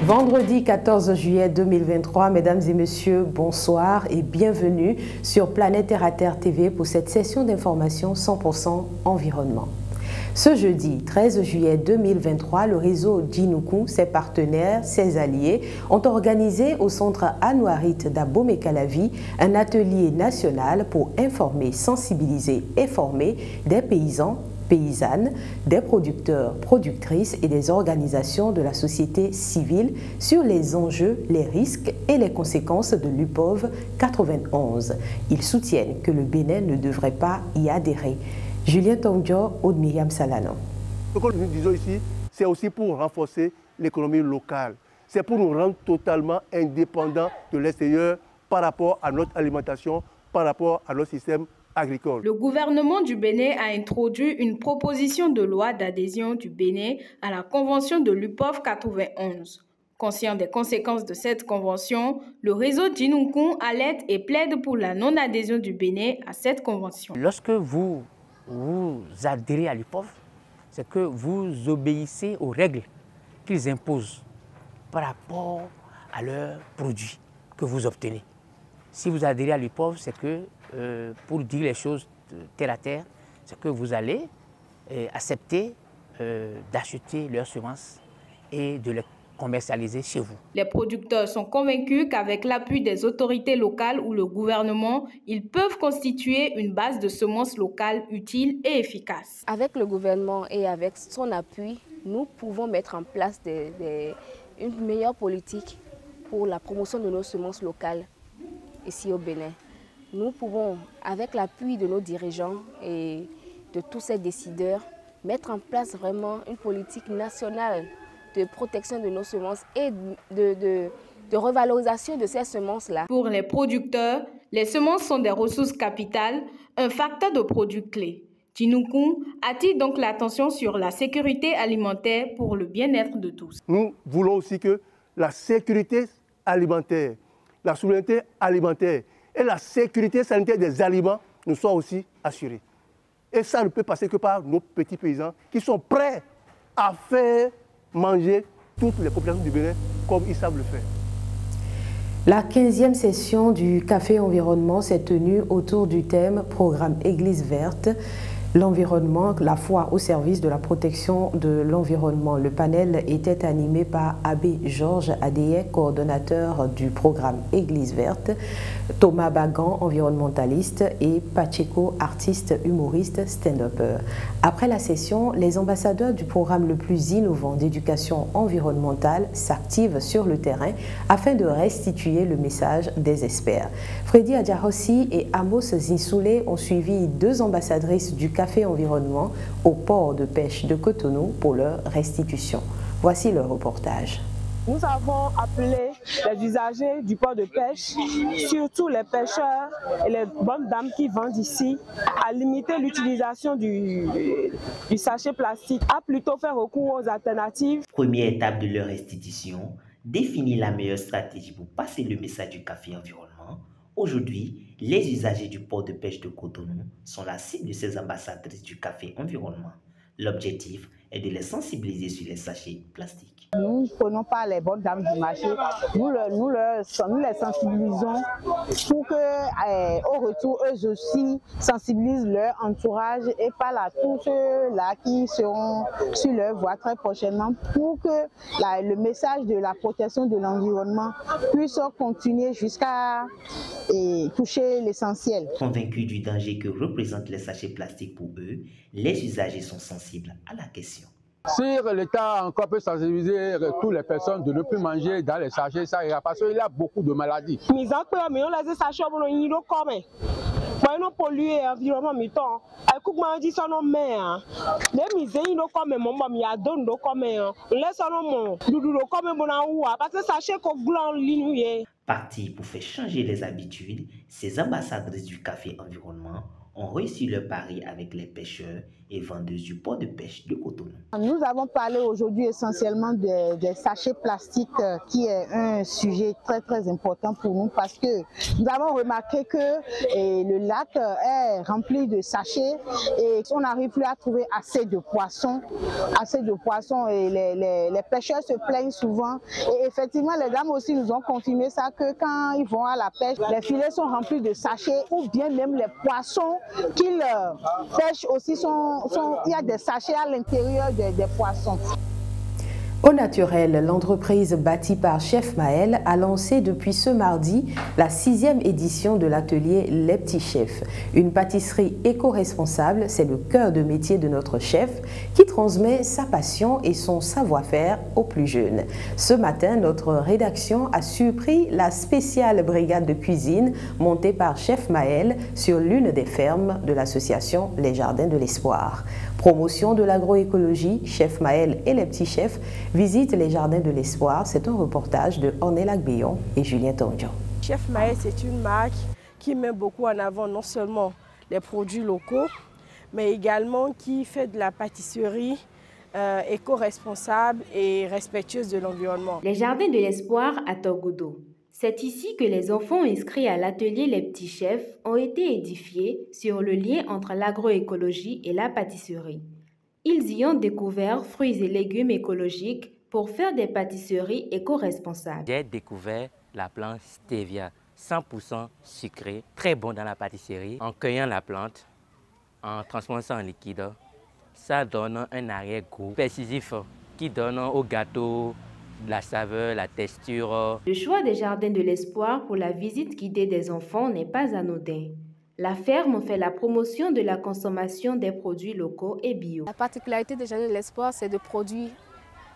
Vendredi 14 juillet 2023, mesdames et messieurs, bonsoir et bienvenue sur Planète Terre à Terre TV pour cette session d'information 100% environnement. Ce jeudi 13 juillet 2023, le réseau Djinoukou, ses partenaires, ses alliés ont organisé au centre Anouarit d'Abomey-Calavi un atelier national pour informer, sensibiliser et former des paysans, paysannes, des producteurs, productrices et des organisations de la société civile sur les enjeux, les risques et les conséquences de l'UPOV 91. Ils soutiennent que le Bénin ne devrait pas y adhérer. Julien Tongdio, Aude Myriam Salano. Ce que nous disons ici, c'est aussi pour renforcer l'économie locale. C'est pour nous rendre totalement indépendants de l'extérieur par rapport à notre alimentation, par rapport à notre système agricole. Le gouvernement du Bénin a introduit une proposition de loi d'adhésion du Bénin à la convention de l'UPOV 91. Conscient des conséquences de cette convention, le réseau Djinoukou alerte et plaide pour la non-adhésion du Bénin à cette convention. Lorsque vous adhérez à l'UPOV, c'est que vous obéissez aux règles qu'ils imposent par rapport à leurs produits que vous obtenez. Si vous adhérez à l'UPOV, c'est que, pour dire les choses terre à terre, c'est que vous allez accepter d'acheter leurs semences et de les commercialiser chez vous. Les producteurs sont convaincus qu'avec l'appui des autorités locales ou le gouvernement, ils peuvent constituer une base de semences locales utile et efficace. Avec le gouvernement et avec son appui, nous pouvons mettre en place une meilleure politique pour la promotion de nos semences locales ici au Bénin. Nous pouvons, avec l'appui de nos dirigeants et de tous ces décideurs, mettre en place vraiment une politique nationale de protection de nos semences et de revalorisation de ces semences-là. Pour les producteurs, les semences sont des ressources capitales, un facteur de produit clé. Djinoukou attire donc l'attention sur la sécurité alimentaire pour le bien-être de tous. Nous voulons aussi que la sécurité alimentaire, la souveraineté alimentaire et la sécurité sanitaire des aliments nous soient aussi assurées. Et ça ne peut passer que par nos petits paysans qui sont prêts à faire manger toutes les populations du Bénin comme ils savent le faire. La 15e session du Café Environnement s'est tenue autour du thème « Programme Église verte ». L'environnement, la foi au service de la protection de l'environnement. Le panel était animé par Abbé Georges Adéé, coordonnateur du programme Église verte, Thomas Bagan, environnementaliste, et Pacheco, artiste, humoriste, stand-upper. Après la session, les ambassadeurs du programme le plus innovant d'éducation environnementale s'activent sur le terrain afin de restituer le message des experts. Freddy Adjarossi et Amos Zinsoulé ont suivi deux ambassadrices du Café Environnement au port de pêche de Cotonou pour leur restitution. Voici le reportage. Nous avons appelé les usagers du port de pêche, surtout les pêcheurs et les bonnes dames qui vendent ici, à limiter l'utilisation du sachet plastique, à plutôt faire recours aux alternatives. Première étape de leur restitution, définir la meilleure stratégie pour passer le message du Café Environnement. Aujourd'hui, les usagers du port de pêche de Cotonou sont la cible de ces ambassadrices du Café Environnement. L'objectif est de les sensibiliser sur les sachets plastiques. Nous ne prenons pas les bonnes dames du marché, nous les sensibilisons pour que, au retour, eux aussi sensibilisent leur entourage et parlent à tous ceux-là qui seront sur leur voie très prochainement pour que le message de la protection de l'environnement puisse continuer jusqu'à toucher l'essentiel. Convaincus du danger que représentent les sachets plastiques pour eux, les usagers sont sensibles à la question. Si l'État encore peut sensibiliser toutes les personnes de ne plus manger dans les sachets, ça ira parce qu'il y a beaucoup de maladies. Nous polluer l'environnement, Parti pour faire changer les habitudes, ces ambassadrices du Café Environnement ont réussi leur pari avec les pêcheurs et vendeuses du port de pêche de Cotonou. Nous avons parlé aujourd'hui essentiellement des sachets plastiques qui est un sujet très important pour nous parce que nous avons remarqué que le lac est rempli de sachets et on n'arrive plus à trouver assez de poissons et les pêcheurs se plaignent souvent et effectivement les dames aussi nous ont confirmé ça que quand ils vont à la pêche, les filets sont remplis de sachets ou bien même les poissons qu'ils pêchent aussi il y a des sachets à l'intérieur des poissons. Au naturel, l'entreprise bâtie par Chef Maël a lancé depuis ce mardi la 6e édition de l'atelier Les Petits Chefs. Une pâtisserie éco-responsable, c'est le cœur de métier de notre chef qui transmet sa passion et son savoir-faire aux plus jeunes. Ce matin, notre rédaction a surpris la spéciale brigade de cuisine montée par Chef Maël sur l'une des fermes de l'association Les Jardins de l'Espoir. Promotion de l'agroécologie, Chef Maël et les petits chefs visitent les Jardins de l'Espoir. C'est un reportage de Ornella Agbeyon et Julien Tondio. Chef Maël, c'est une marque qui met beaucoup en avant non seulement les produits locaux, mais également qui fait de la pâtisserie éco-responsable et respectueuse de l'environnement. Les Jardins de l'Espoir à Togodo. C'est ici que les enfants inscrits à l'atelier Les Petits Chefs ont été édifiés sur le lien entre l'agroécologie et la pâtisserie. Ils y ont découvert fruits et légumes écologiques pour faire des pâtisseries éco-responsables. J'ai découvert la plante Stevia, 100% sucrée, très bon dans la pâtisserie. En cueillant la plante, en transformant ça en liquide, ça donne un arrière-goût persistif qui donne au gâteau la saveur, la texture. Le choix des Jardins de l'Espoir pour la visite guidée des enfants n'est pas anodin. La ferme fait la promotion de la consommation des produits locaux et bio. La particularité des Jardins de l'Espoir, c'est de produits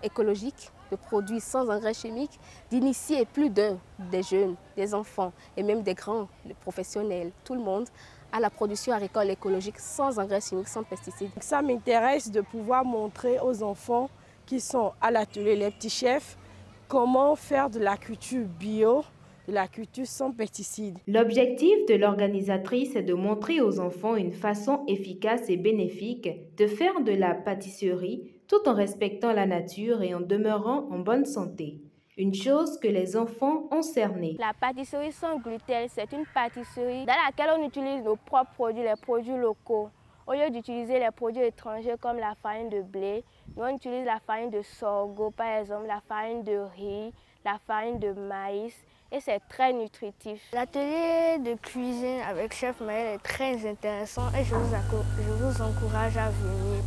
écologiques, de produits sans engrais chimiques, d'initier plus d'un des jeunes, des enfants et même des grands, les professionnels, tout le monde, à la production agricole écologique sans engrais chimiques, sans pesticides. Ça m'intéresse de pouvoir montrer aux enfants qui sont à l'atelier Les Petits Chefs comment faire de la culture bio, de la culture sans pesticides. L'objectif de l'organisatrice est de montrer aux enfants une façon efficace et bénéfique de faire de la pâtisserie tout en respectant la nature et en demeurant en bonne santé. Une chose que les enfants ont cernée. La pâtisserie sans gluten, c'est une pâtisserie dans laquelle on utilise nos propres produits, les produits locaux. Au lieu d'utiliser les produits étrangers comme la farine de blé, nous on utilise la farine de sorgho, par exemple, la farine de riz, la farine de maïs, et c'est très nutritif. L'atelier de cuisine avec Chef Maël est très intéressant et je vous encourage à venir.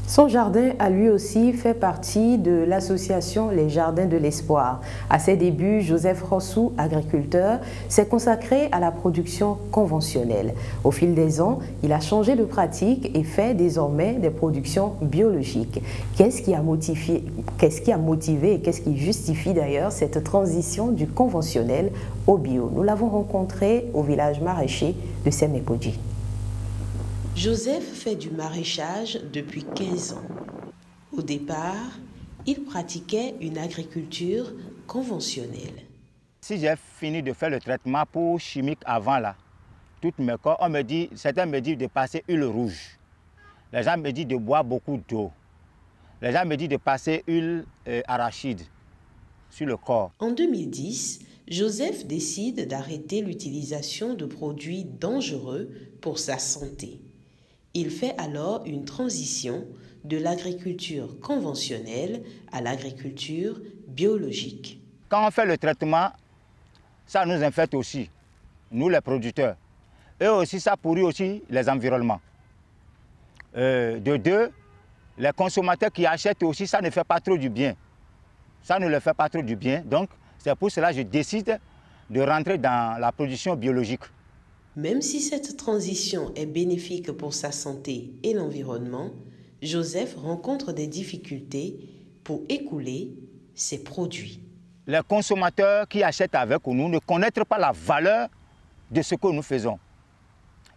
Son jardin a lui aussi fait partie de l'association Les Jardins de l'Espoir. À ses débuts, Joseph Rossou, agriculteur, s'est consacré à la production conventionnelle. Au fil des ans, il a changé de pratique et fait désormais des productions biologiques. Qu'est-ce qui a motivé et qu'est-ce qui justifie d'ailleurs cette transition du conventionnel au bio? Nous l'avons rencontré au village maraîcher de Semepodji. Joseph fait du maraîchage depuis 15 ans. Au départ, il pratiquait une agriculture conventionnelle. Si j'ai fini de faire le traitement pour chimique avant là, toutes mes corps, certains me disent de passer huile rouge. Les gens me disent de boire beaucoup d'eau. Les gens me disent de passer huile arachide sur le corps. En 2010, Joseph décide d'arrêter l'utilisation de produits dangereux pour sa santé. Il fait alors une transition de l'agriculture conventionnelle à l'agriculture biologique. Quand on fait le traitement, ça nous infecte aussi, nous les producteurs. Et aussi, ça pourrit aussi les environnements. De deux, les consommateurs qui achètent aussi, ça ne fait pas trop du bien. Ça ne leur fait pas trop du bien. Donc, c'est pour cela que je décide de rentrer dans la production biologique. Même si cette transition est bénéfique pour sa santé et l'environnement, Joseph rencontre des difficultés pour écouler ses produits. Les consommateurs qui achètent avec nous ne connaissent pas la valeur de ce que nous faisons.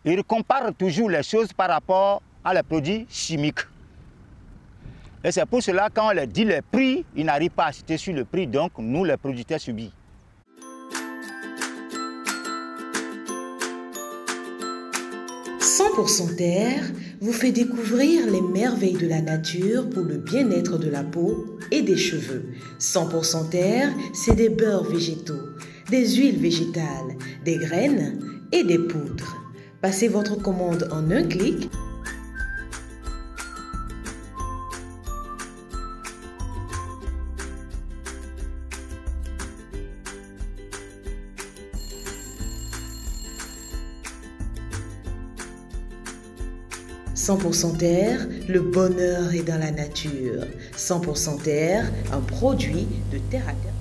Ils comparent toujours les choses par rapport à les produits chimiques. Et c'est pour cela que quand on leur dit les prix, ils n'arrivent pas à acheter sur le prix, donc nous les producteurs subissons. 100% Terre vous fait découvrir les merveilles de la nature pour le bien-être de la peau et des cheveux. 100% Terre, c'est des beurres végétaux, des huiles végétales, des graines et des poudres. Passez votre commande en un clic. « 100% Terre, le bonheur est dans la nature. 100% Terre, un produit de terre à terre. »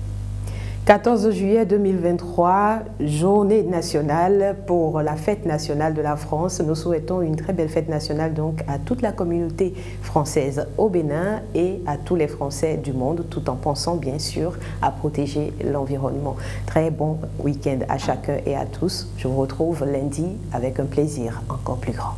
14 juillet 2023, journée nationale pour la fête nationale de la France. Nous souhaitons une très belle fête nationale donc à toute la communauté française au Bénin et à tous les Français du monde, tout en pensant bien sûr à protéger l'environnement. Très bon week-end à chacun et à tous. Je vous retrouve lundi avec un plaisir encore plus grand.